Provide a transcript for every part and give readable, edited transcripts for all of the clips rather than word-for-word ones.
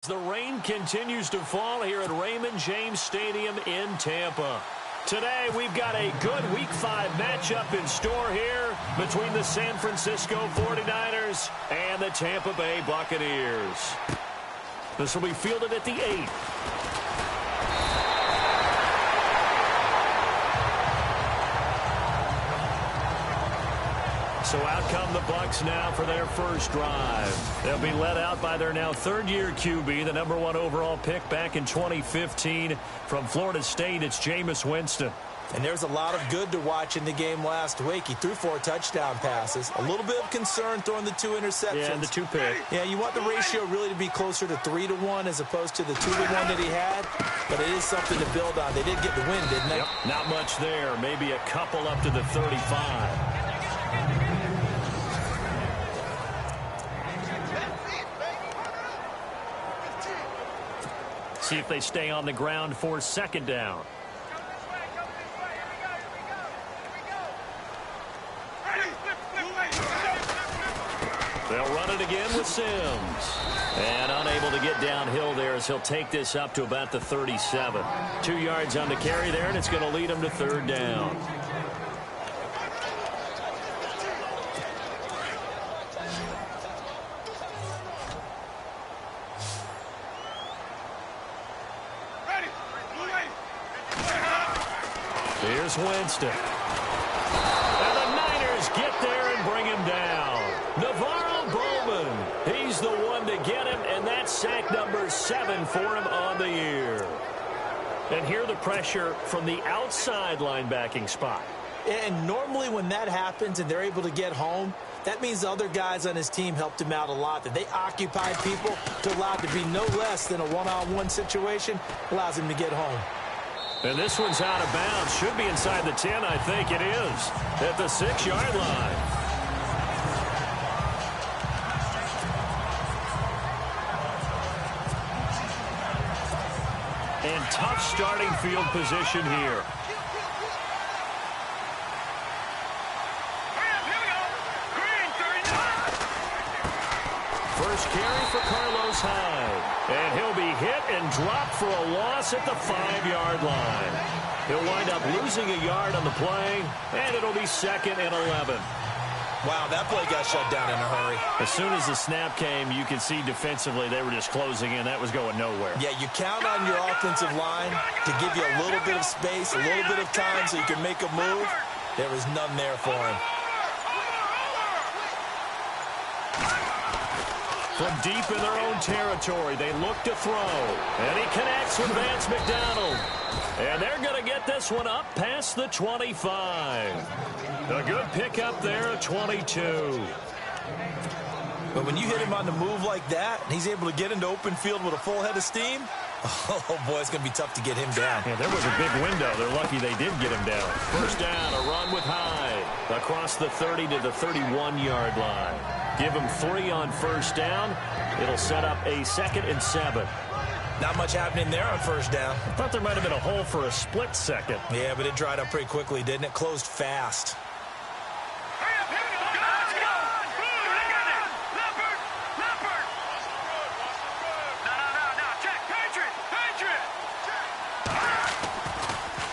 The rain continues to fall here at Raymond James Stadium in Tampa. Today, we've got a good Week 5 matchup in store here between the San Francisco 49ers and the Tampa Bay Buccaneers. This will be fielded at the 8. So out come the Bucs now for their first drive. They'll be led out by their now third-year QB, the number 1 overall pick back in 2015 from Florida State. It's Jameis Winston. And there's a lot of good to watch in the game last week. He threw 4 touchdown passes. A little bit of concern throwing the 2 interceptions. Yeah, and the 2 pick. Yeah, you want the ratio really to be closer to 3-1 as opposed to the 2-1 that he had. But it is something to build on. They did get the win, didn't they? Yep, not much there. Maybe a couple up to the 35. See if they stay on the ground for second down. They'll run it again with Sims. And unable to get downhill there as he'll take this up to about the 37. 2 yards on the carry there, and it's going to lead him to third down. Here's Winston. And the Niners get there and bring him down. Navarro Bowman, he's the one to get him, and that's sack number 7 for him on the year. And here the pressure from the outside linebacking spot. And normally when that happens and they're able to get home, that means the other guys on his team helped him out a lot. That they occupied people to allow it to be no less than a one-on-one situation, allows him to get home. And this one's out of bounds. Should be inside the 10, I think it is. At the 6-yard line. And tough starting field position here. First carry for Carlos Hyde. And he'll be hit and dropped for a loss at the 5-yard line. He'll wind up losing a yard on the play, and it'll be 2nd and 11. Wow, that play got shut down in a hurry. As soon as the snap came, you could see defensively they were just closing in. That was going nowhere. Yeah, you count on your offensive line to give you a little bit of space, a little bit of time so you can make a move. There was none there for him. From deep in their own territory, they look to throw. And he connects with Vance McDonald. And they're going to get this one up past the 25. A good pickup there at 22. But when you hit him on the move like that, and he's able to get into open field with a full head of steam, oh, boy, it's going to be tough to get him down. Yeah, there was a big window. They're lucky they did get him down. First down, a run with Hyde. Across the 30 to the 31-yard line. Give him 3 on first down. It'll set up a 2nd and 7. Not much happening there on first down. I thought there might have been a hole for a split second. Yeah, but it dried up pretty quickly, didn't it? Closed fast.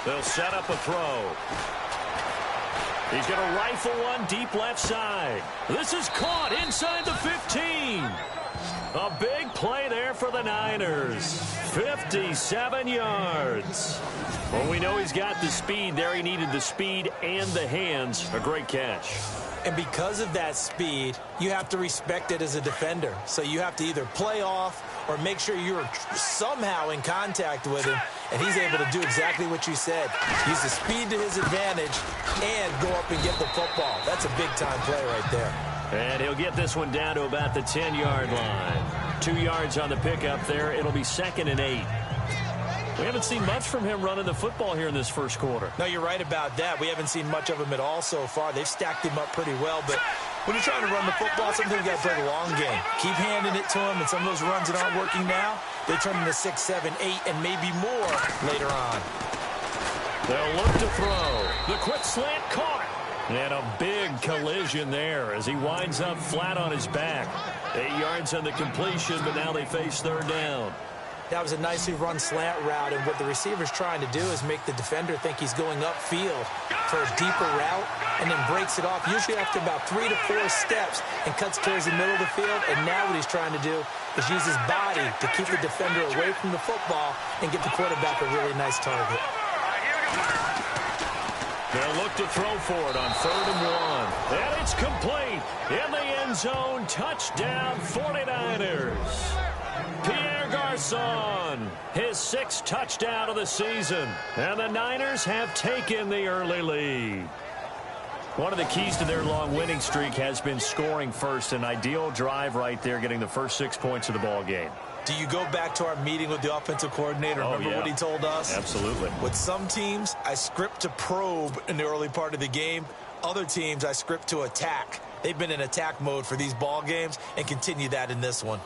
They'll set up a throw. He's going to rifle one deep left side. This is caught inside the 15. A big play there for the Niners. 57 yards. Well, we know he's got the speed there. He needed the speed and the hands. A great catch. And because of that speed, you have to respect it as a defender. So you have to either play off or make sure you're somehow in contact with him. And he's able to do exactly what you said. Use the speed to his advantage and go up and get the football. That's a big-time play right there. And he'll get this one down to about the 10-yard line. 2 yards on the pickup there. It'll be 2nd and 8. We haven't seen much from him running the football here in this first quarter. No, you're right about that. We haven't seen much of him at all so far. They've stacked him up pretty well, but when you're trying to run the football, sometimes you got to play the long game. Keep handing it to him, and some of those runs that aren't working now, they turn into 6, 7, 8, and maybe more later on. They'll look to throw. The quick slant caught. And a big collision there as he winds up flat on his back. 8 yards on the completion, but now they face third down. That was a nicely run slant route, and what the receiver's trying to do is make the defender think he's going upfield for a deeper route and then breaks it off, usually after about 3 to 4 steps, and cuts towards the middle of the field. And now what he's trying to do is use his body to keep the defender away from the football and get the quarterback a really nice target. They'll look to throw for it on 3rd and 1. And it's complete in the end zone. Touchdown 49ers. Pierre Garçon, his 6th touchdown of the season. And the Niners have taken the early lead. One of the keys to their long winning streak has been scoring first. An ideal drive right there, getting the first 6 points of the ball game. Do you go back to our meeting with the offensive coordinator? Remember what he told us? Absolutely. With some teams, I script to probe in the early part of the game. Other teams, I script to attack. They've been in attack mode for these ball games and continue that in this one.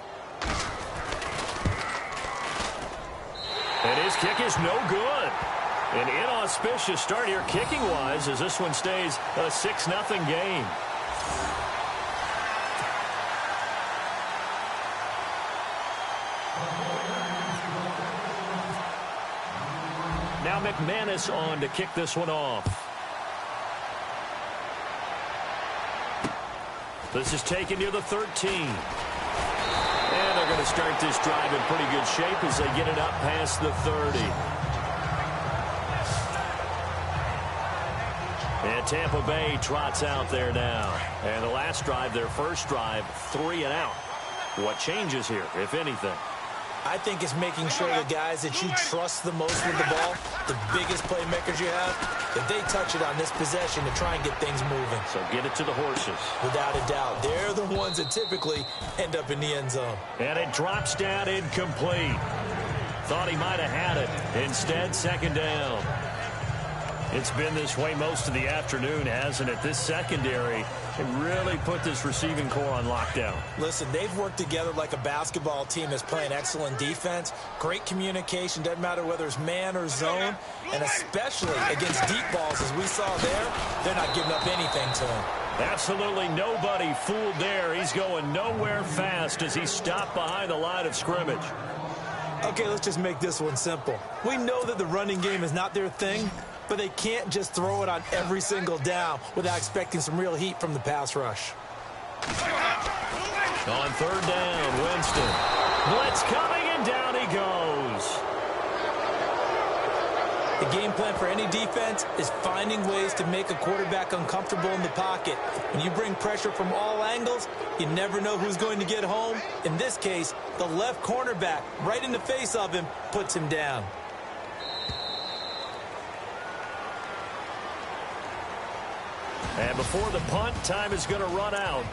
And his kick is no good. An inauspicious start here kicking-wise as this one stays a 6-0 game. Now McManus on to kick this one off. This is taken near the 13. And they're going to start this drive in pretty good shape as they get it up past the 30. And Tampa Bay trots out there now. And the last drive, their first drive, 3 and out. What changes here, if anything? I think it's making sure the guys that you trust the most with the ball, the biggest playmakers you have, that they touch it on this possession to try and get things moving. So get it to the horses. Without a doubt. They're the ones that typically end up in the end zone. And it drops down incomplete. Thought he might have had it. Instead, 2nd down. It's been this way most of the afternoon, hasn't it? This secondary can really put this receiving core on lockdown. Listen, they've worked together like a basketball team that's playing excellent defense. Great communication, doesn't matter whether it's man or zone. And especially against deep balls, as we saw there, they're not giving up anything to him. Absolutely nobody fooled there. He's going nowhere fast as he stopped behind the line of scrimmage. Okay, let's just make this one simple. We know that the running game is not their thing, but they can't just throw it on every single down without expecting some real heat from the pass rush. On 3rd down, Winston. Blitz coming, and down he goes. The game plan for any defense is finding ways to make a quarterback uncomfortable in the pocket. When you bring pressure from all angles, you never know who's going to get home. In this case, the left cornerback, right in the face of him, puts him down. And before the punt, time is going to run out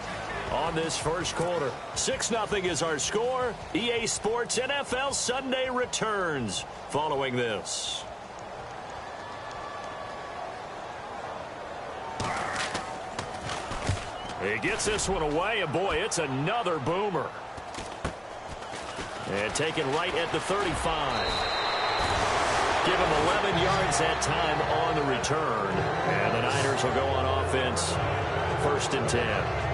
on this first quarter. 6-0 is our score. EA Sports NFL Sunday returns following this. He gets this one away, and boy, it's another boomer. And taken right at the 35. Give him 11 yards that time on the return. And the Niners will go on offense, 1st and 10.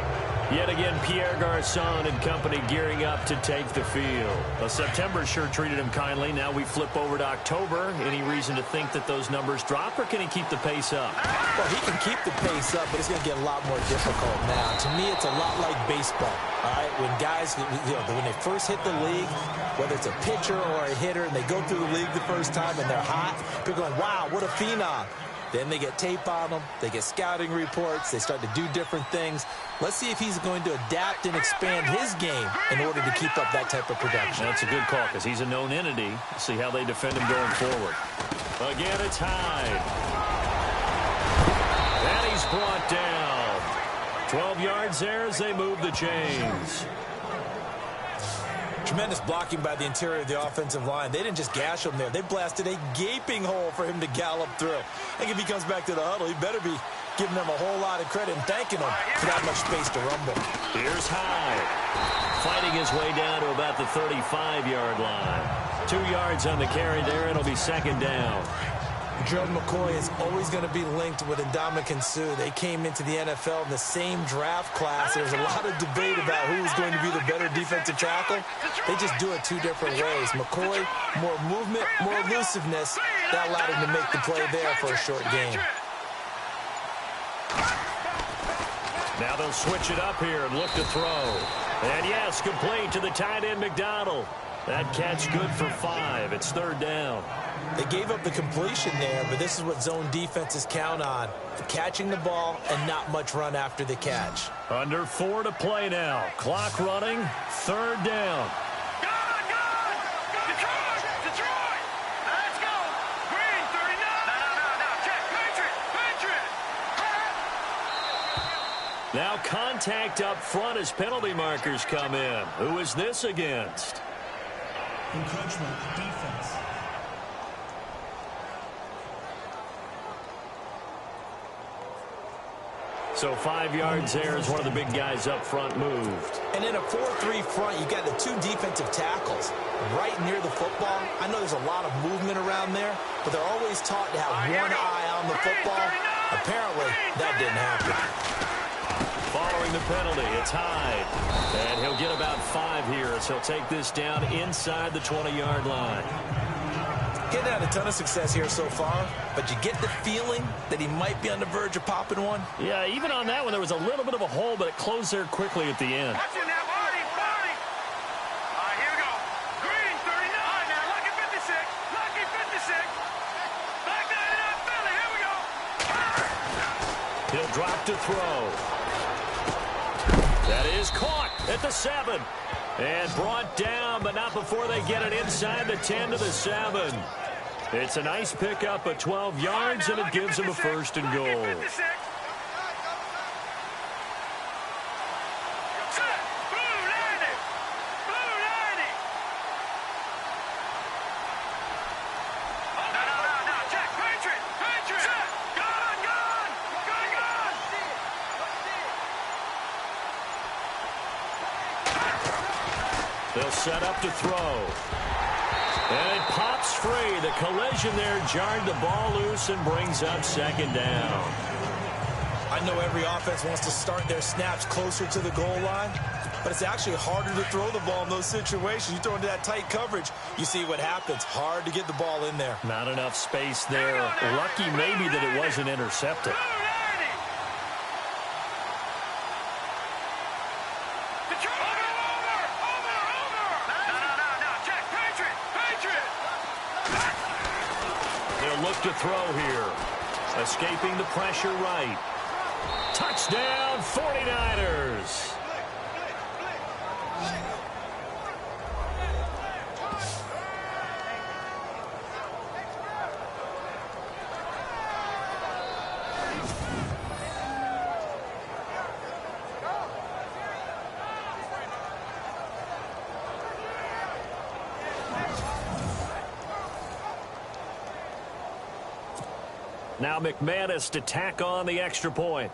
Yet again, Pierre Garçon and company gearing up to take the field. September sure treated him kindly. Now we flip over to October. Any reason to think that those numbers drop, or can he keep the pace up? Well, he can keep the pace up, but it's going to get a lot more difficult now. To me, it's a lot like baseball. All right, when guys, when they first hit the league, whether it's a pitcher or a hitter, and they go through the league the first time and they're hot, they're going, wow, what a phenom. Then they get tape on them. They get scouting reports. They start to do different things. Let's see if he's going to adapt and expand his game in order to keep up that type of production. That's a good call because he's a known entity. See how they defend him going forward. Again, it's Hyde. And he's brought down. 12 yards there as they move the chains. Tremendous blocking by the interior of the offensive line. They didn't just gash him there. They blasted a gaping hole for him to gallop through. I think if he comes back to the huddle, he better be giving them a whole lot of credit and thanking them for that much space to rumble. Here's Hyde. Fighting his way down to about the 35-yard line. 2 yards on the carry there. It'll be 2nd down. Gerald McCoy is always going to be linked with Ndamukong Suh. They came into the NFL in the same draft class. There's a lot of debate about who was going to be the better defensive tackle. They just do it two different ways. McCoy, more movement, more elusiveness. That allowed him to make the play there for a short gain. Now they'll switch it up here and look to throw. And yes, complete to the tight end McDonald. That catch good for 5. It's 3rd down. They gave up the completion there, but this is what zone defenses count on. Catching the ball and not much run after the catch. Under 4 to play now. Clock running. 3rd down. Detroit! Let's go! Green, 39! No. Check. Patriot! Now contact up front as penalty markers come in. Who is this against? Encroachment defense. So 5 yards there as one of the big guys up front moved. And in a 4-3 front, you got the 2 defensive tackles right near the football. I know there's a lot of movement around there, but they're always taught to have one eye on the football. Apparently, that didn't happen. Following the penalty, it's Hyde. And he'll get about 5 here as he'll take this down inside the 20-yard line. Getting had a ton of success here so far, but you get the feeling that he might be on the verge of popping one. Yeah, even on that one, there was a little bit of a hole, but it closed there quickly at the end. Watching that, Marty! All right, here we go. Green, 39. All right, now, lucky 56. Back down in that Philly. Here we go. He'll drop to throw. That is caught at the 7. And brought down, but not before they get it inside the 10 to the 7. It's a nice pickup of 12 yards, and it gives them a 1st and goal. They'll set up to throw. And it pops free. The collision there jarred the ball loose and brings up 2nd down. I know every offense wants to start their snaps closer to the goal line, but it's actually harder to throw the ball in those situations. You throw into that tight coverage, you see what happens. Hard to get the ball in there. Not enough space there. Lucky maybe that it wasn't intercepted. Look to throw here. Escaping the pressure right. Touchdown, 49ers. Now McManus to tack on the extra point.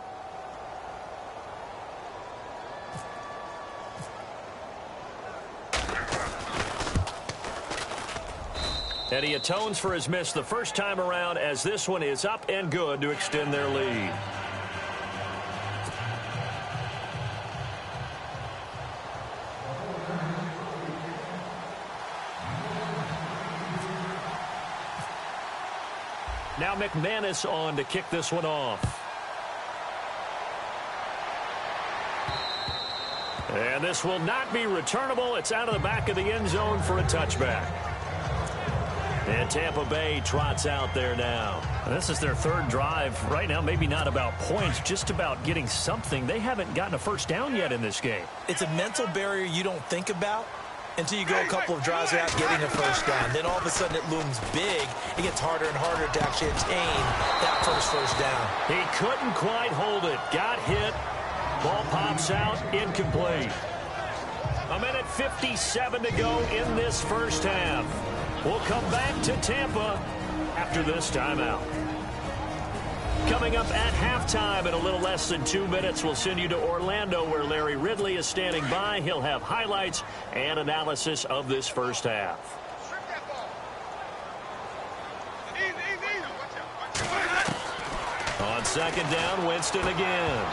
And he atones for his miss the first time around, as this one is up and good to extend their lead. Now McManus on to kick this one off. And this will not be returnable. It's out of the back of the end zone for a touchback. And Tampa Bay trots out there now. This is their 3rd drive. Right now, maybe not about points, just about getting something. They haven't gotten a first down yet in this game. It's a mental barrier you don't think about until you go a couple of drives without getting a first down. Then all of a sudden it looms big. It gets harder and harder to actually attain that first down. He couldn't quite hold it. Got hit. Ball pops out. Incomplete. 1:57 to go in this first half. We'll come back to Tampa after this timeout. Coming up at halftime in a little less than 2 minutes, we'll send you to Orlando, where Larry Ridley is standing by. He'll have highlights and analysis of this first half. second down, Winston again.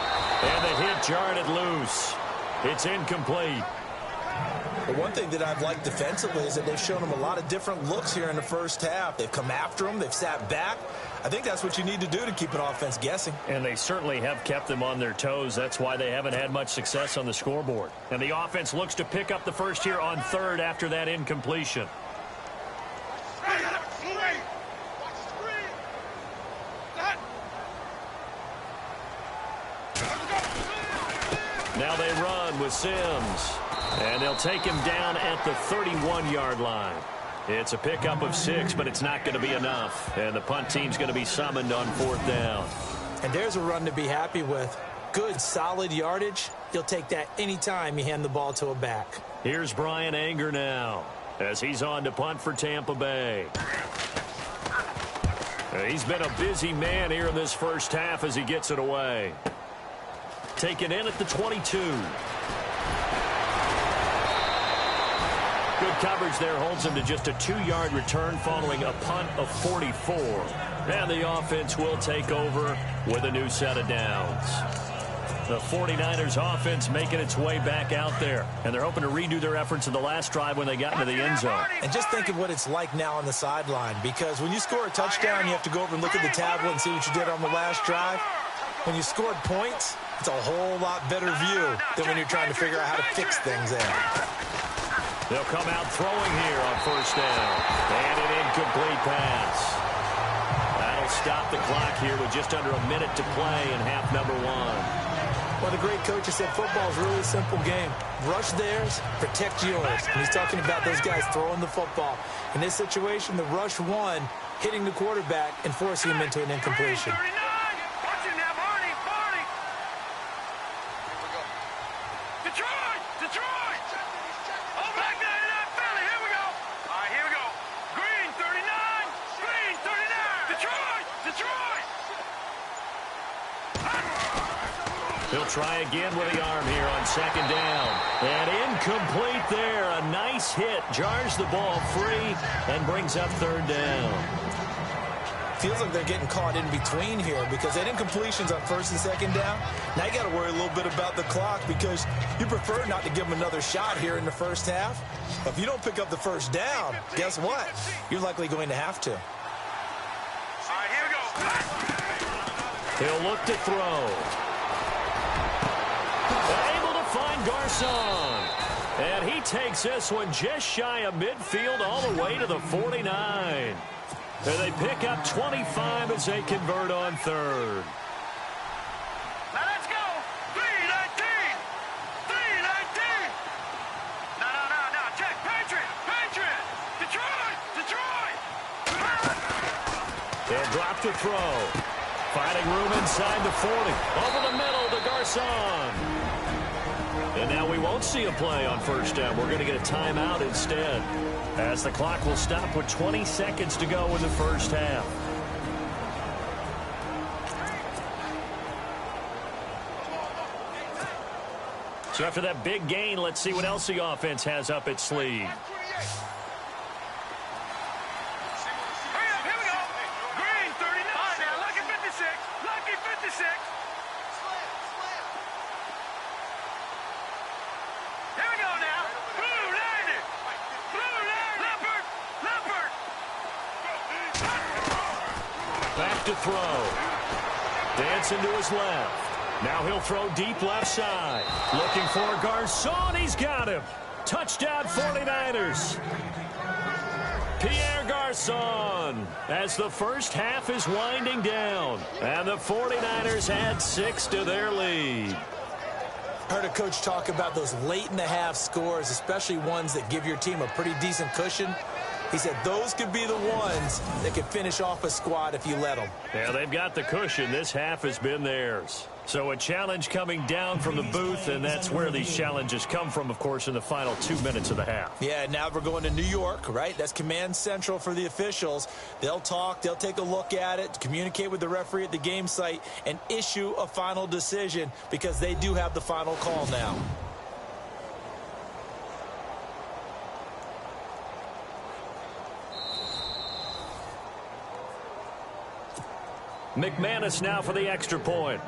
And the hit jarred it loose. It's incomplete. But one thing that I've liked defensively is that they've shown him a lot of different looks here in the first half. They've come after him. They've sat back. I think that's what you need to do to keep an offense guessing. And they certainly have kept them on their toes. That's why they haven't had much success on the scoreboard. And the offense looks to pick up the first here on third after that incompletion. Now they run with Sims. And they'll take him down at the 31-yard line. It's a pickup of 6, but it's not going to be enough. And the punt team's going to be summoned on fourth down. And there's a run to be happy with. Good, solid yardage. You'll take that anytime you hand the ball to a back. Here's Brian Anger now as he's on to punt for Tampa Bay. He's been a busy man here in this first half as he gets it away. Taken in at the 22. Good coverage there holds him to just a 2-yard return following a punt of 44. And the offense will take over with a new set of downs. The 49ers offense making its way back out there. And they're hoping to redo their efforts in the last drive when they got into the end zone. And just think of what it's like now on the sideline. Because when you score a touchdown, you have to go over and look at the tablet and see what you did on the last drive. When you scored points, it's a whole lot better view than when you're trying to figure out how to fix things there. They'll come out throwing here on first down. And an incomplete pass. That'll stop the clock here with just under a minute to play in half number 1. Well, the great coach has said football is really a simple game. Rush theirs, protect yours. And he's talking about those guys throwing the football. In this situation, the rush won, hitting the quarterback and forcing him into an incompletion. He'll try again with the arm here on second down. And incomplete there. A nice hit. Jars the ball free and brings up third down. Feels like they're getting caught in between here because they had incompletions on first and second down. Now you got to worry a little bit about the clock because you prefer not to give them another shot here in the first half. But if you don't pick up the first down, guess what? You're likely going to have to. All right, here we go. He'll look to throw. Able to find Garcon. And he takes this one just shy of midfield all the way to the 49. And they pick up 25 as they convert on third. Now let's go. 3-19. 3-19. No. Check. Patriot. Detroit. They'll drop to throw. Finding room inside the 40. Over the middle to Garcon. And now we won't see a play on first down. We're going to get a timeout instead, as the clock will stop with 20 seconds to go in the first half. So after that big gain, let's see what else the offense has up its sleeve. Here we go. Green 39. Now lucky 56. Lucky 56. Here we go now. Blue landed. Leopard. Back to throw. Dancing to his left. Now he'll throw deep left side. Looking for Garcon. He's got him. Touchdown 49ers. Pierre Garcon as the first half is winding down. And the 49ers add 6 to their lead. Heard a coach talk about those late-in-the-half scores, especially ones that give your team a pretty decent cushion. He said those could be the ones that could finish off a squad if you let them. Yeah, they've got the cushion. This half has been theirs. So a challenge coming down from the booth, and that's where these challenges come from, of course, in the final 2 minutes of the half. Yeah, now we're going to New York, right? That's command central for the officials. They'll talk, they'll take a look at it, communicate with the referee at the game site, and issue a final decision because they do have the final call now. McManus now for the extra point.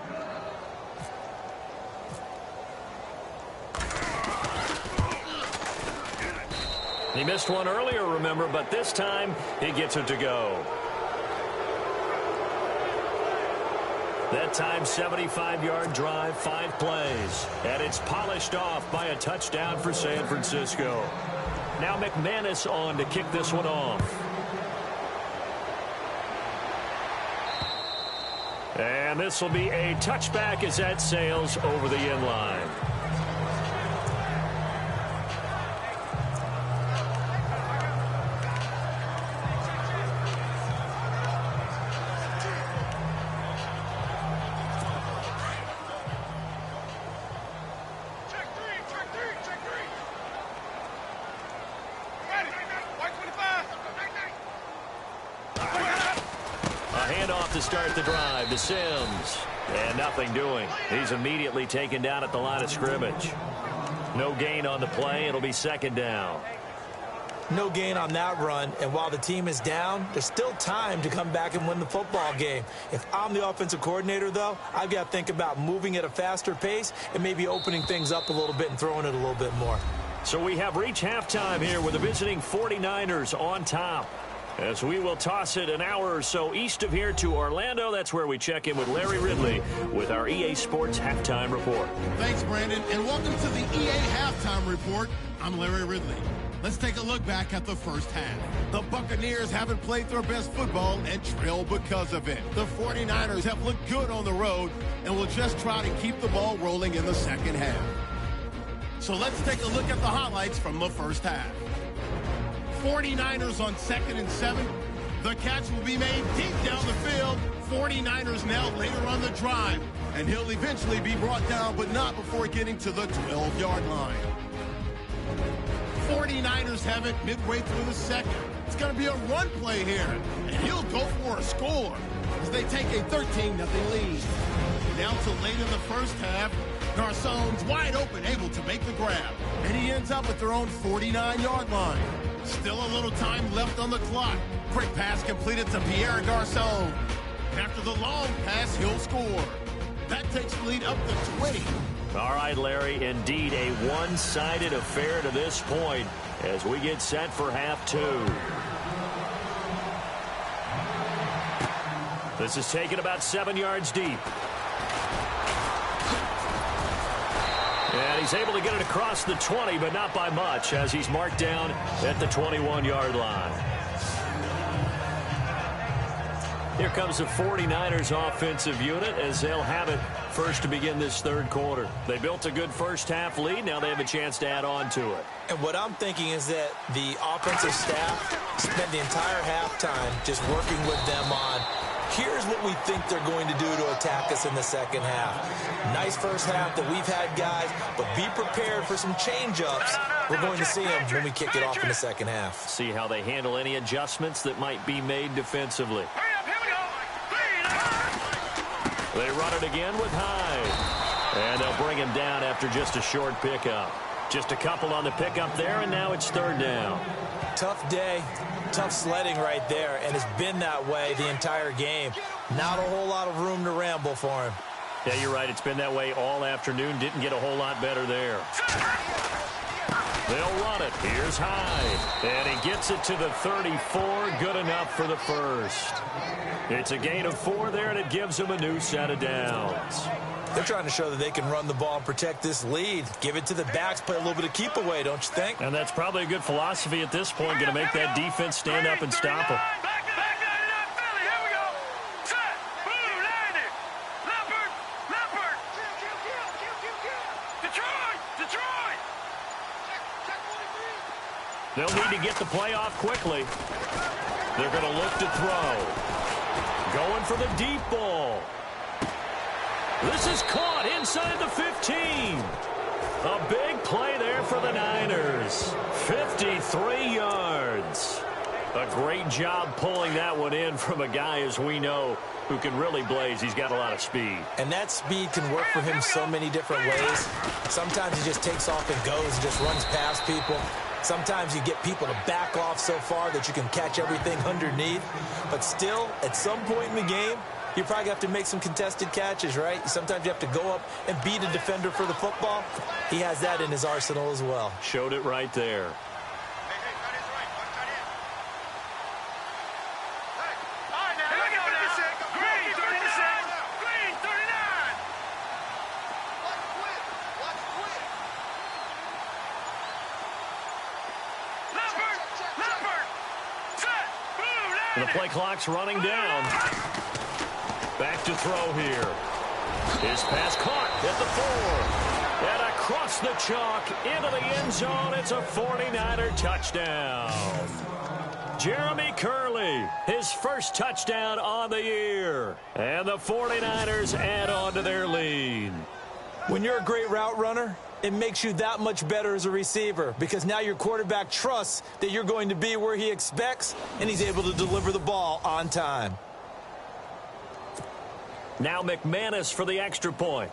He missed one earlier, remember, but this time he gets it to go. That time, 75-yard drive, 5 plays. And it's polished off by a touchdown for San Francisco. Now McManus on to kick this one off. And this will be a touchback as that sails over the end line. To start the drive to Sims. And nothing doing. He's immediately taken down at the line of scrimmage. No gain on the play. It'll be second down. No gain on that run. And while the team is down, there's still time to come back and win the football game. If I'm the offensive coordinator, though, I've got to think about moving at a faster pace and maybe opening things up a little bit and throwing it a little bit more. So we have reached halftime here with the visiting 49ers on top. As we will toss it an hour or so east of here to Orlando. That's where we check in with Larry Ridley with our EA Sports Halftime Report. Thanks, Brandon, and welcome to the EA Halftime Report. I'm Larry Ridley. Let's take a look back at the first half. The Buccaneers haven't played their best football and trail because of it. The 49ers have looked good on the road and will just try to keep the ball rolling in the second half. So let's take a look at the highlights from the first half. 49ers on 2nd and 7. The catch will be made deep down the field. 49ers now later on the drive. And he'll eventually be brought down, but not before getting to the 12-yard line. 49ers have it midway through the second. It's going to be a run play here. And he'll go for a score as they take a 13-0 lead. Down to late in the first half, Garçon's wide open, able to make the grab. And he ends up at their own 49-yard line. Still a little time left on the clock. Quick pass completed to Pierre Garçon. After the long pass, he'll score. That takes the lead up to 20. All right, Larry, indeed a one-sided affair to this point as we get set for half 2. This is taken about 7 yards deep. And he's able to get it across the 20, but not by much, as he's marked down at the 21-yard line. Here comes the 49ers offensive unit as they'll have it first to begin this third quarter. They built a good first half lead. Now they have a chance to add on to it. And what I'm thinking is that the offensive staff spent the entire halftime just working with them on, here's what we think they're going to do to attack us in the second half. Nice first half that we've had, guys, but be prepared for some change-ups. We're going to see them when we kick it off in the second half. See how they handle any adjustments that might be made defensively. They run it again with Hyde. And they'll bring him down after just a short pickup. Just a couple on the pickup there, and now it's third down. Tough day, tough sledding right there, and it's been that way the entire game. Not a whole lot of room to ramble for him. Yeah, you're right. It's been that way all afternoon. Didn't get a whole lot better there. They'll run it. Here's Hyde. And he gets it to the 34. Good enough for the first. It's a gain of 4 there, and it gives them a new set of downs. They're trying to show that they can run the ball and protect this lead. Give it to the backs, play a little bit of keep away, don't you think? And that's probably a good philosophy at this point. Going to make that defense stand up and stop them. They'll need to get the play off quickly. They're going to look to throw. Going for the deep ball. This is caught inside the 15. A big play there for the Niners. 53 yards. A great job pulling that one in from a guy, as we know, who can really blaze. He's got a lot of speed. And that speed can work for him so many different ways. Sometimes he just takes off and goes and just runs past people. Sometimes you get people to back off so far that you can catch everything underneath. But still, at some point in the game, you probably have to make some contested catches, right? Sometimes you have to go up and beat a defender for the football. He has that in his arsenal as well. Showed it right there. The play clock's running down. Back to throw here. His pass caught at the 4. And across the chalk into the end zone. It's a 49er touchdown. Jeremy Curley, his first touchdown on the year. And the 49ers add on to their lead. When you're a great route runner, it makes you that much better as a receiver because now your quarterback trusts that you're going to be where he expects, and he's able to deliver the ball on time. Now McManus for the extra point.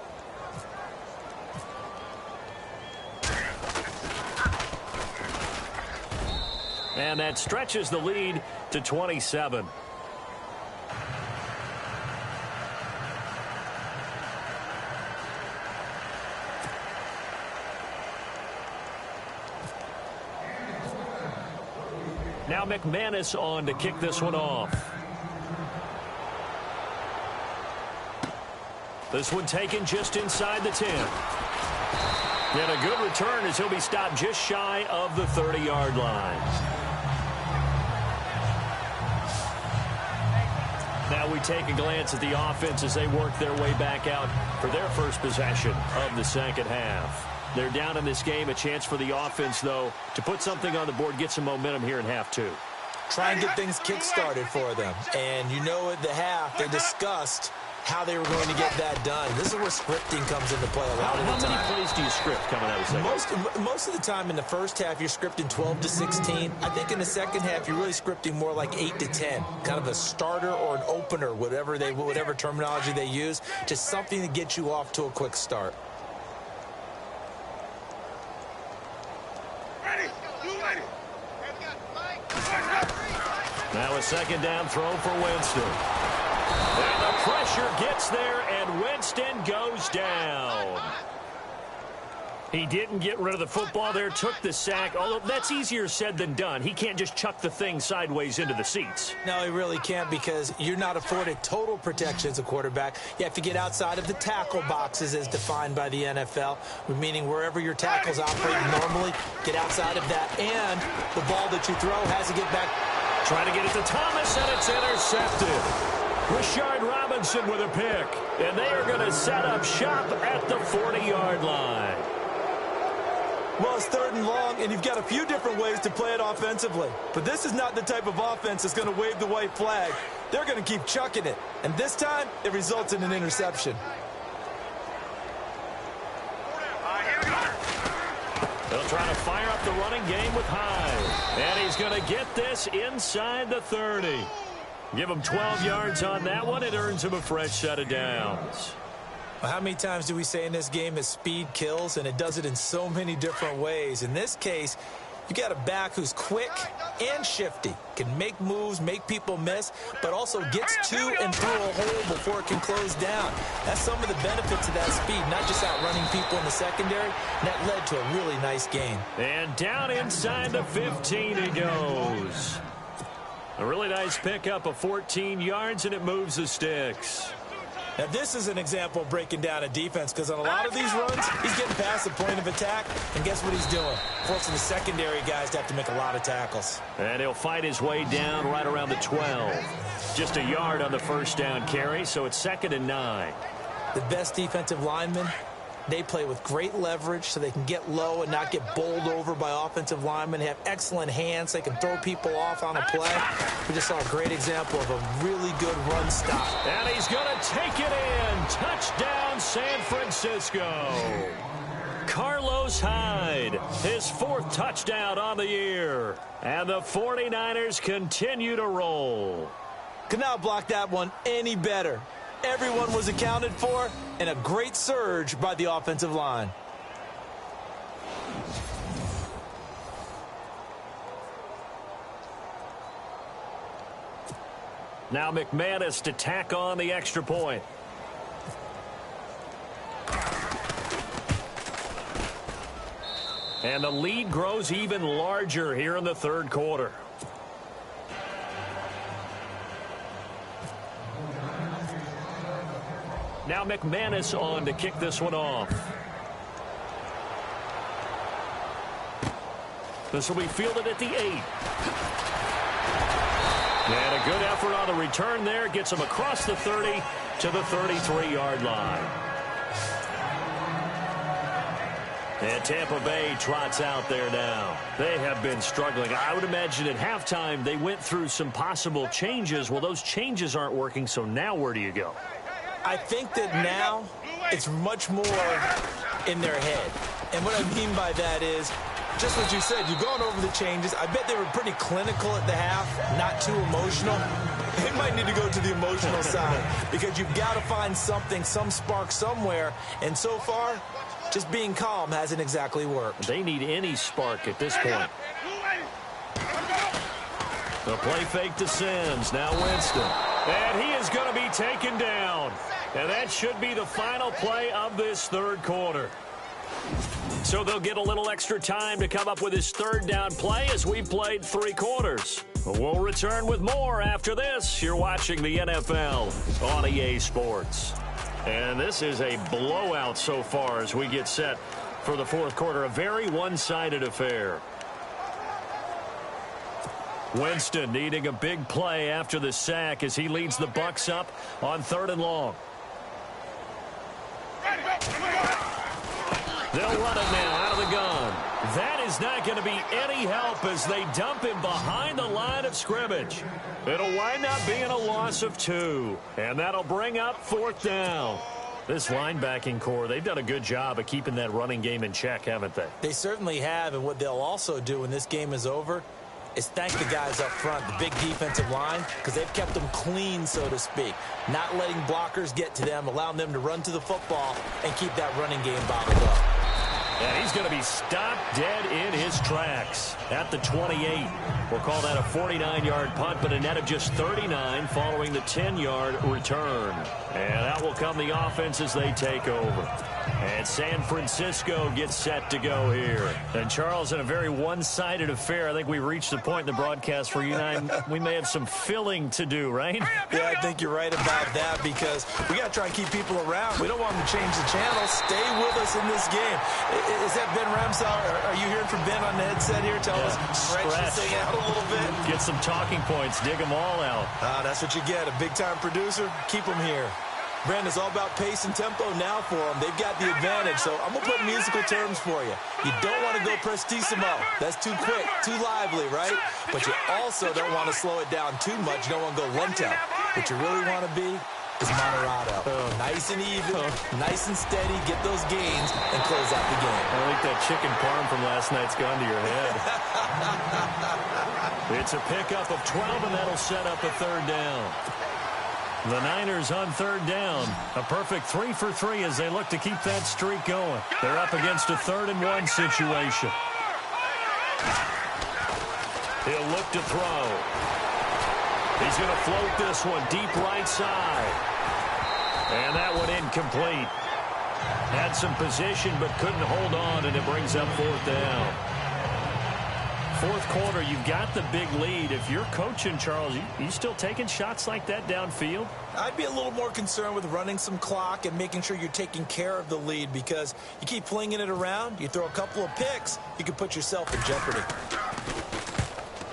And that stretches the lead to 27. Now McManus on to kick this one off. This one taken just inside the 10. And a good return as he'll be stopped just shy of the 30-yard line. Now we take a glance at the offense as they work their way back out for their first possession of the second half. They're down in this game. A chance for the offense, though, to put something on the board, get some momentum here in half 2. Try and get things kick-started for them. And you know at the half, they discussed how they were going to get that done. This is where scripting comes into play a lot of the time. How many plays do you script coming out of the second? Most of the time in the first half, you're scripting 12 to 16. I think in the second half, you're really scripting more like 8 to 10. Kind of a starter or an opener, whatever terminology they use. Just something to get you off to a quick start. Now a second down throw for Winston. And the pressure gets there, and Winston goes down. He didn't get rid of the football there, took the sack. Although that's easier said than done. He can't just chuck the thing sideways into the seats. No, he really can't because you're not afforded total protection as a quarterback. You have to get outside of the tackle boxes as defined by the NFL, meaning wherever your tackles operate normally, get outside of that. And the ball that you throw has to get back. Trying to get it to Thomas, and it's intercepted. Rashard Robinson with a pick. And they are going to set up shop at the 40-yard line. Well, it's 3rd and long, and you've got a few different ways to play it offensively. But this is not the type of offense that's going to wave the white flag. They're going to keep chucking it. And this time, it results in an interception. They'll try to fire up the running game with Hyde. And he's going to get this inside the 30. Give him 12 yards on that one. It earns him a fresh set of downs. Well, how many times do we say in this game that speed kills, and it does it in so many different ways? In this case, you got a back who's quick and shifty, can make moves, make people miss, but also gets to and through a hole before it can close down. That's some of the benefits of that speed, not just outrunning people in the secondary. And that led to a really nice game. And down inside the 15 he goes. A really nice pickup of 14 yards, and it moves the sticks. Now, this is an example of breaking down a defense because on a lot of these runs, he's getting past the point of attack, and guess what he's doing? Forcing the secondary guys to have to make a lot of tackles. And he'll fight his way down right around the 12. Just a yard on the first down carry, so it's 2nd and 9. The best defensive linemen, they play with great leverage so they can get low and not get bowled over by offensive linemen. They have excellent hands. They can throw people off on a play. We just saw a great example of a really good run stop. And he's going to take it in. Touchdown, San Francisco. Carlos Hyde, his 4th touchdown on the year. And the 49ers continue to roll. Could not block that one any better. Everyone was accounted for, and a great surge by the offensive line. Now McManus to tack on the extra point. And the lead grows even larger here in the third quarter. Now McManus on to kick this one off. This will be fielded at the 8. And a good effort on the return there. Gets him across the 30 to the 33-yard line. And Tampa Bay trots out there now. They have been struggling. I would imagine at halftime they went through some possible changes. Well, those changes aren't working, so now where do you go? I think that now it's much more in their head. And what I mean by that is, just what you said, you're going over the changes. I bet they were pretty clinical at the half, not too emotional. They might need to go to the emotional side because you've got to find something, some spark somewhere. And so far, just being calm hasn't exactly worked. They need any spark at this point. The play fake to Sims. Now Winston. And he is going to be taken down. And that should be the final play of this third quarter. So they'll get a little extra time to come up with his third down play as we played 3 quarters. We'll return with more after this. You're watching the NFL on EA Sports. And this is a blowout so far as we get set for the fourth quarter. A very one-sided affair. Winston needing a big play after the sack as he leads the Bucs up on 3rd and long. They'll run it now out of the gun. That is not going to be any help as they dump him behind the line of scrimmage. It'll wind up being a loss of 2. And that'll bring up 4th down. This linebacking core, they've done a good job of keeping that running game in check, haven't they? They certainly have, and what they'll also do when this game is over is thank the guys up front, the big defensive line, because they've kept them clean, so to speak. Not letting blockers get to them, allowing them to run to the football and keep that running game bottled up. And he's going to be stopped dead in his tracks at the 28. We'll call that a 49-yard punt, but a net of just 39 following the 10-yard return. And out will come the offense as they take over. And San Francisco gets set to go here. And, Charles, in a very one-sided affair, I think we reached the point in the broadcast where you and I, we may have some filling to do, right? Yeah, I think you're right about that because we got to try and keep people around. We don't want them to change the channel. Stay with us in this game. Is that Ben Ramsell? Are you hearing from Ben on the headset here? Tell us, stretch this thing out a little bit. Get some talking points. Dig them all out. That's what you get. A big-time producer. Keep them here. Brandon, it's all about pace and tempo now for them. They've got the advantage, so I'm going to put musical terms for you. You don't want to go prestissimo. That's too quick, too lively, right? But you also don't want to slow it down too much. You don't want to go one-temp. What you really want to be is Moderato. Nice and even, nice and steady, get those gains, and close out the game. I think that chicken parm from last night's gone to your head. It's a pickup of 12, and that'll set up a 3rd down. The Niners on 3rd down. A perfect 3 for 3 as they look to keep that streak going. They're up against a 3rd and 1 situation. He'll look to throw. He's going to float this one deep right side. And that one incomplete. Had some position but couldn't hold on, and it brings up 4th down. 4th quarter, you've got the big lead. If you're coaching, Charles, you still taking shots like that downfield? I'd be a little more concerned with running some clock and making sure you're taking care of the lead because you keep flinging it around, you throw a couple of picks, you can put yourself in jeopardy.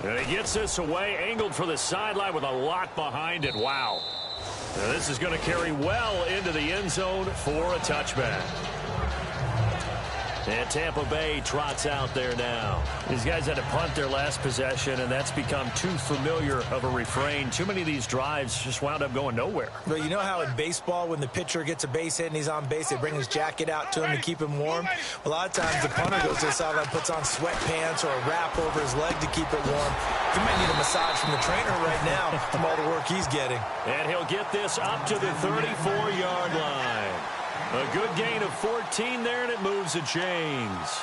And he gets this away, angled for the sideline with a lot behind it. Wow. Now this is going to carry well into the end zone for a touchback. And Tampa Bay trots out there now. These guys had to punt their last possession, and that's become too familiar of a refrain. Too many of these drives just wound up going nowhere. But you know how in baseball, when the pitcher gets a base hit and he's on base, they bring his jacket out to him to keep him warm? A lot of times the punter goes to the sideline, puts on sweatpants or a wrap over his leg to keep it warm. He might need a massage from the trainer right now from all the work he's getting. And he'll get this up to the 34-yard line. A good gain of 14 there, and it moves the chains.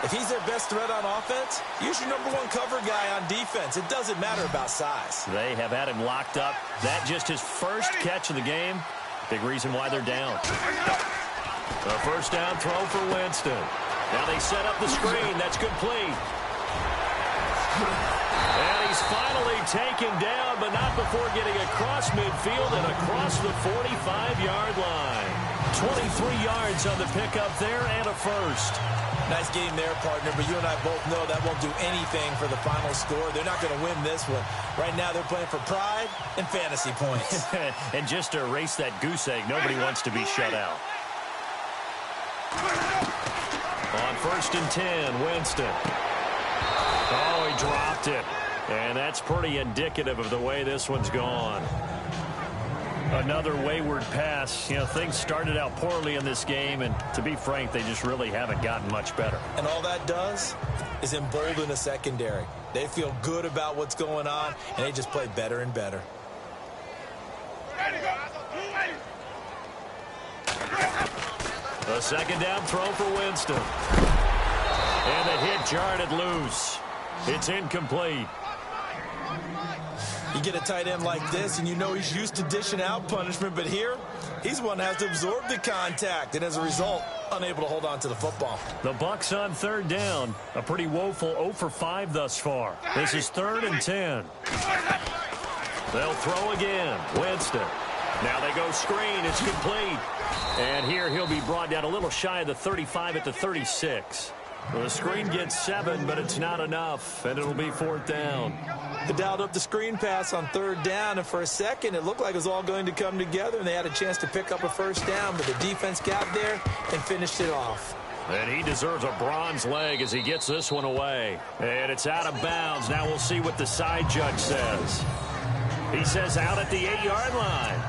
If he's their best threat on offense, use your #1 cover guy on defense. It doesn't matter about size. They have had him locked up. That just his first catch of the game. Big reason why they're down. A first down throw for Winston. Now they set up the screen. That's complete. And he's finally taken down, but not before getting across midfield and across the 45-yard line. 23 yards on the pickup there and a first. Nice game there, partner, but you and I both know that won't do anything for the final score. They're not going to win this one. Right now they're playing for pride and fantasy points. And just to erase that goose egg, nobody wants to be shut out. On 1st and 10, Winston. Oh, he dropped it. And that's pretty indicative of the way this one's gone. Another wayward pass. You know, things started out poorly in this game, and to be frank, they just really haven't gotten much better. And all that does is embolden the secondary. They feel good about what's going on, and they just play better and better. A second down throw for Winston. And the hit jarred it loose. It's incomplete. You get a tight end like this, and you know he's used to dishing out punishment, but here, he's one that has to absorb the contact, and as a result, unable to hold on to the football. The Bucs on 3rd down. A pretty woeful 0 for 5 thus far. This is 3rd and 10. They'll throw again. Winston. Now they go screen. It's complete. And here he'll be brought down a little shy of the 35 at the 36. The screen gets 7, but it's not enough, and it'll be 4th down. They dialed up the screen pass on 3rd down, and for a second, it looked like it was all going to come together, and they had a chance to pick up a first down, but the defense got there and finished it off. And he deserves a bronze leg as he gets this one away. And it's out of bounds. Now we'll see what the side judge says. He says out at the 8-yard line.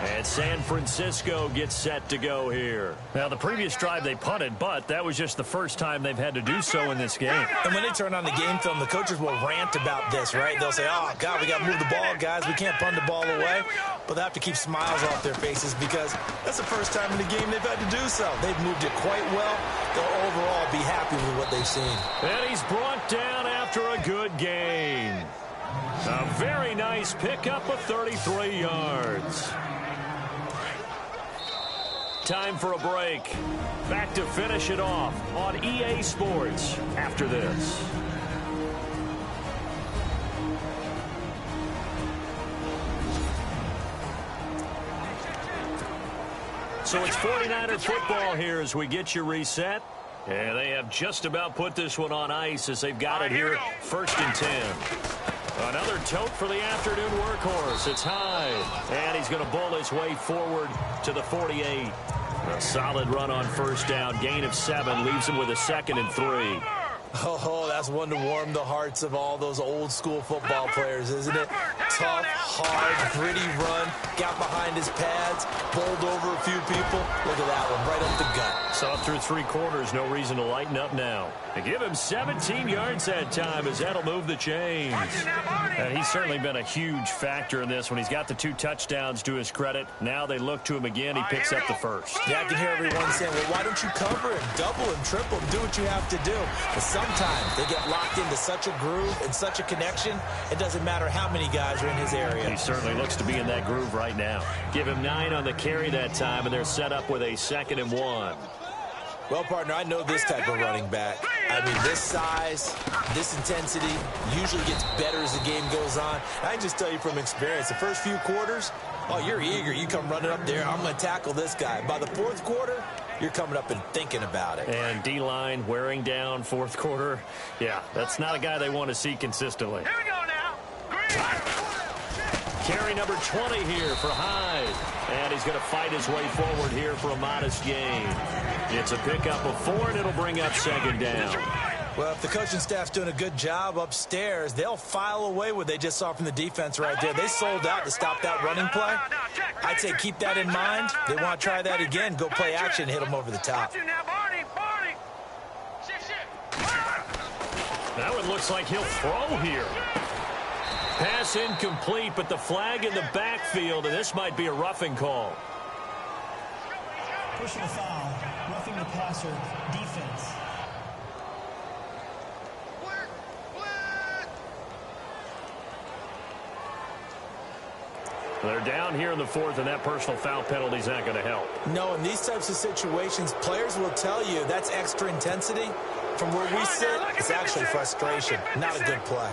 And San Francisco gets set to go here. Now, the previous drive they punted, but that was just the first time they've had to do so in this game. And when they turn on the game film, the coaches will rant about this, right? They'll say, oh, God, we got to move the ball, guys. We can't punt the ball away. But they have to keep smiles off their faces because that's the first time in the game they've had to do so. They've moved it quite well. They'll overall be happy with what they've seen. And he's brought down after a good game. A very nice pickup of 33 yards. Time for a break. Back to finish it off on EA Sports after this. So it's 49er football here as we get you reset. And they have just about put this one on ice as they've got it here. 1st and 10. Another tote for the afternoon workhorse. It's Hyde. And he's going to bull his way forward to the 48. A solid run on 1st down. Gain of 7 leaves him with a 2nd and 3. Oh, that's one to warm the hearts of all those old school football players, isn't it? Tough, hard, gritty run. Got behind his pads, bowled over a few people. Look at that one, right up the gut. Saw through 3 quarters. No reason to lighten up now. They give him 17 yards that time as that'll move the chains. And he's certainly been a huge factor in this when he's got the 2 touchdowns to his credit. Now they look to him again. He picks up the first. Yeah, I can hear everyone saying, well, why don't you cover him, double him, triple him, do what you have to do. But sometimes they get locked into such a groove and such a connection, it doesn't matter how many guys are in his area. He certainly looks to be in that groove right now. Give him 9 on the carry that time, and they're set up with a 2nd and 1. Well, partner, I know this type of running back. I mean, this size, this intensity usually gets better as the game goes on. I can just tell you from experience, the first few quarters, oh, you're eager. You come running up there, I'm going to tackle this guy. By the 4th quarter, you're coming up and thinking about it. And D-line wearing down 4th quarter. Yeah, that's not a guy they want to see consistently. Here we go now. Carry number 20 here for Hyde. And he's going to fight his way forward here for a modest gain. It's a pickup of 4, and it'll bring up 2nd down. Well, if the coaching staff's doing a good job upstairs, they'll file away what they just saw from the defense right there. They sold out to stop that running play. I'd say keep that in mind. They want to try that again. Go play action and hit them over the top. Now it looks like he'll throw here. Pass incomplete, but the flag in the backfield, and this might be a roughing call. Personal foul. passer defense. They're down here in the fourth, and that personal foul penalty is not going to help. No, in these types of situations, players will tell you that's extra intensity. From where we sit, it's actually frustration, not a good play.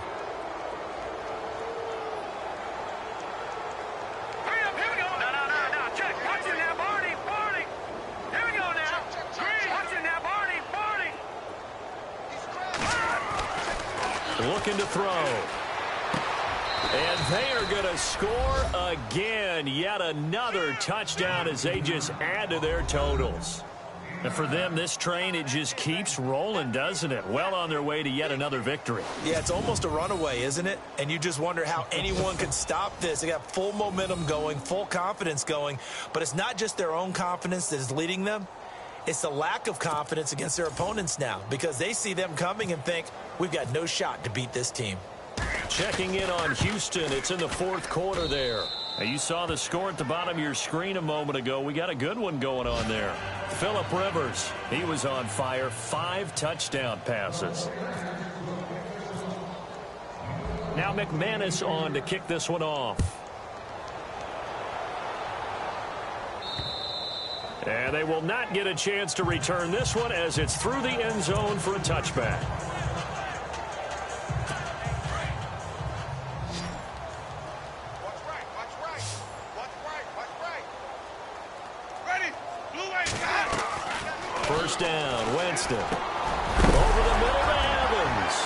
Looking to throw. And they are going to score again. Yet another touchdown as they just add to their totals. And for them, this train, it just keeps rolling, doesn't it? Well on their way to yet another victory. Yeah, it's almost a runaway, isn't it? And you just wonder how anyone could stop this. They got full momentum going, full confidence going. But it's not just their own confidence that is leading them. It's the lack of confidence against their opponents now because they see them coming and think, we've got no shot to beat this team. Checking in on Houston. It's in the fourth quarter there. Now, you saw the score at the bottom of your screen a moment ago. We got a good one going on there. Phillip Rivers, he was on fire. 5 touchdown passes. Now McManus on to kick this one off. And they will not get a chance to return this one as it's through the end zone for a touchback. First down, Winston. Over the middle to Evans.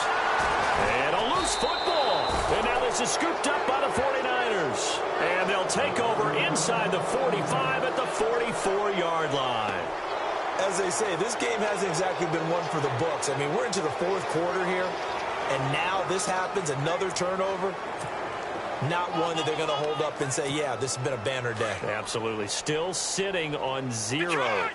And a loose football. And now this is scooped up by the 49ers. And they'll take over inside the 45 at the 44-yard line. As they say, this game hasn't exactly been one for the books. I mean, we're into the fourth quarter here. And now this happens, another turnover. Not one that they're going to hold up and say, yeah, this has been a banner day. Absolutely. Still sitting on 0. Detroit!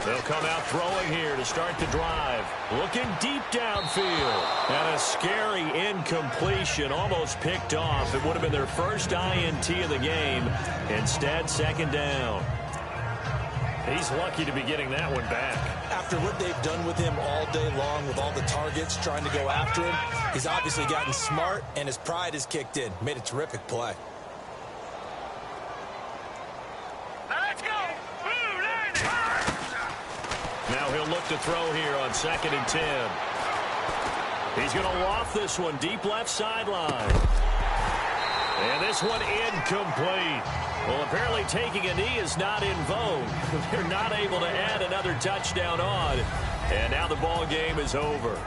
They'll come out throwing here to start the drive. Looking deep downfield. And a scary incompletion, almost picked off. It would have been their first INT of the game. Instead, second down. He's lucky to be getting that one back. After what they've done with him all day long with all the targets trying to go after him, he's obviously gotten smart, and his pride has kicked in. Made a terrific play. Now he'll look to throw here on 2nd and 10. He's going to loft this one deep left sideline. And this one incomplete. Well, apparently taking a knee is not in vogue. They're not able to add another touchdown on. And now the ball game is over.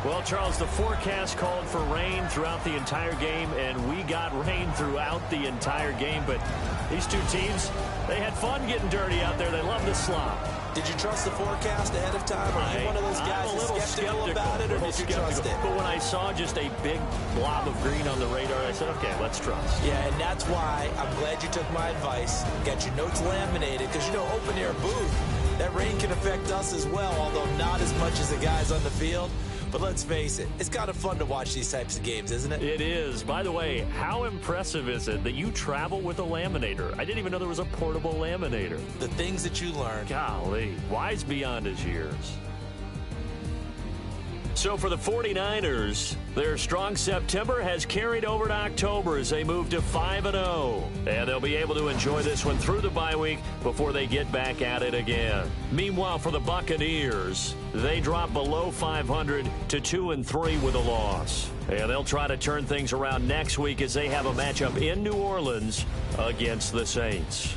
Well, Charles, the forecast called for rain throughout the entire game, and we got rain throughout the entire game. But these two teams, they had fun getting dirty out there. They love the slop. Did you trust the forecast ahead of time? Are you one of those guys that's skeptical about it, or did you trust it? But when I saw just a big blob of green on the radar, I said, okay, let's trust. Yeah, and that's why I'm glad you took my advice. Got your notes laminated, because, you know, open-air booth, that rain can affect us as well, although not as much as the guys on the field. But let's face it, it's kind of fun to watch these types of games, isn't it? It is. By the way, how impressive is it that you travel with a laminator? I didn't even know there was a portable laminator. The things that you learn. Golly, wise beyond his years. So for the 49ers, their strong September has carried over to October as they move to 5-0. And they'll be able to enjoy this one through the bye week before they get back at it again. Meanwhile, for the Buccaneers, they drop below 500 to 2-3 with a loss. And they'll try to turn things around next week as they have a matchup in New Orleans against the Saints.